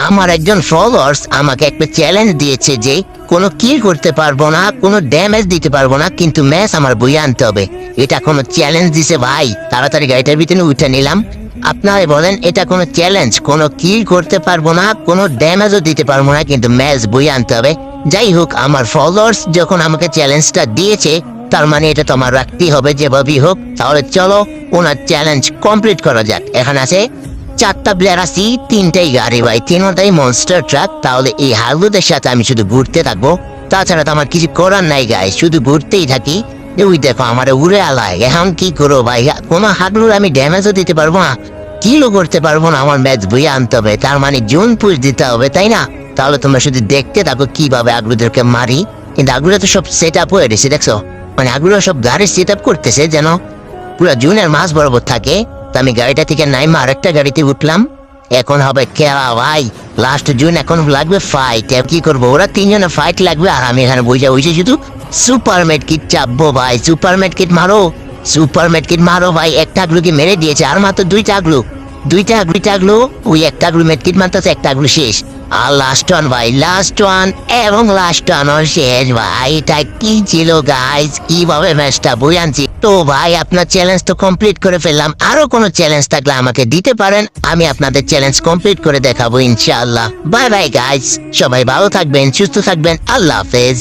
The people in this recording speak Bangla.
আমার একজন ফলোয়ার্স আমাকে একটা চ্যালেঞ্জ দিয়েছে যে কোনো কিল করতে পারবো না, কোনো ড্যামেজ দিতে পারবো না, কিন্তু ম্যাচ আমার বইয়ে আনতে হবে। এটা কোনো চ্যালেঞ্জ দিছে ভাই, তাড়াতাড়ি গাড়িটার ভিতরে উঠে নিলাম। আপনারা বলেন এটা কোনো চ্যালেঞ্জ? কোনো কিল করতে পারবো না, কোনো ড্যামেজও দিতে পারবো না, কিন্তু ম্যাচ বইয়ে আনতে হবে। যাই হোক, আমার ফলোয়ার্স যখন আমাকে চ্যালেঞ্জটা দিয়েছে, তার মানে এটা তো আমার রাখতেই হবে যেভাবেই হোক। তাহলে চলো ওনার চ্যালেঞ্জ কমপ্লিট করা যাক। এখানে আছে 4টা প্লেয়ার আছি, 3টাই গাড়ি ভাই, 3টাই মনস্টার ট্রাক। তাহলে এই হাগুদের সাথে আমি শুধু ঘুরতে থাকবো, তাছাড়া তো আমার কিছু করার নাই গাই, শুধু ঘুরতেই থাকি। ওই দেখো আমার উড়ে আলায়, এখন কি করবো ভাই? কোনো হাগলুর আমি ড্যামেজও দিতে পারবো না, কিলও করতে পারবো না। আমার ম্যাচ বইয়ে আনতে হবে, তার মানে জুন পুশ দিতে হবে, তাই না? তাহলে তোমরা শুধু দেখতে থাকো কিভাবে আগ্রুদেরকে মারি। কিন্তু আগ্রুরা তো সব সেট আপ হয়ে গেছে, দেখছো? মানে আগ্রুরা সব গাড়ি সেট আপ করতেছে যেন পুরো জুনের মাছ বরাবর থাকে। তো আমি গাড়িটা থেকে নাইমা আরেকটা গাড়িতে উঠলাম। এখন হবে খেলা ভাই, লাস্ট জুন, এখন লাগবে ফাইট। কি করবো, ওরা 3জনে ফাইট লাগবে, আর আমি এখানে বসে শুধু সুপার মেড কিট চাপবো ভাই। সুপার মেড কিট মারো, সুপার মেড কিট মারো ভাই। একটা আগ্লুকে মেরে দিয়েছে, আর মাত্র 2টা আগ্লু, 2টা আগ্লু। ওই একটা আগ্লু মেড কিট মারতেছে, একটা আগ্লু শেষ। আর লাস্ট ওয়ান ভাই, লাস্ট ওয়ান, এবং লাস্ট ওয়ান শেষ ভাই। এটা কি ছিল গাইজ? কিভাবে ম্যাচটা বই আনছি। তো ভাই আপনার চ্যালেঞ্জ তো কমপ্লিট করে ফেললাম, আরো কোনো চ্যালেঞ্জ থাকলে আমাকে দিতে পারেন, আমি আপনাদের চ্যালেঞ্জ কমপ্লিট করে দেখাবো ইনশাআল্লাহ। বাই বাই গাইজ, সবাই ভালো থাকবেন, সুস্থ থাকবেন, আল্লাহ হাফেজ।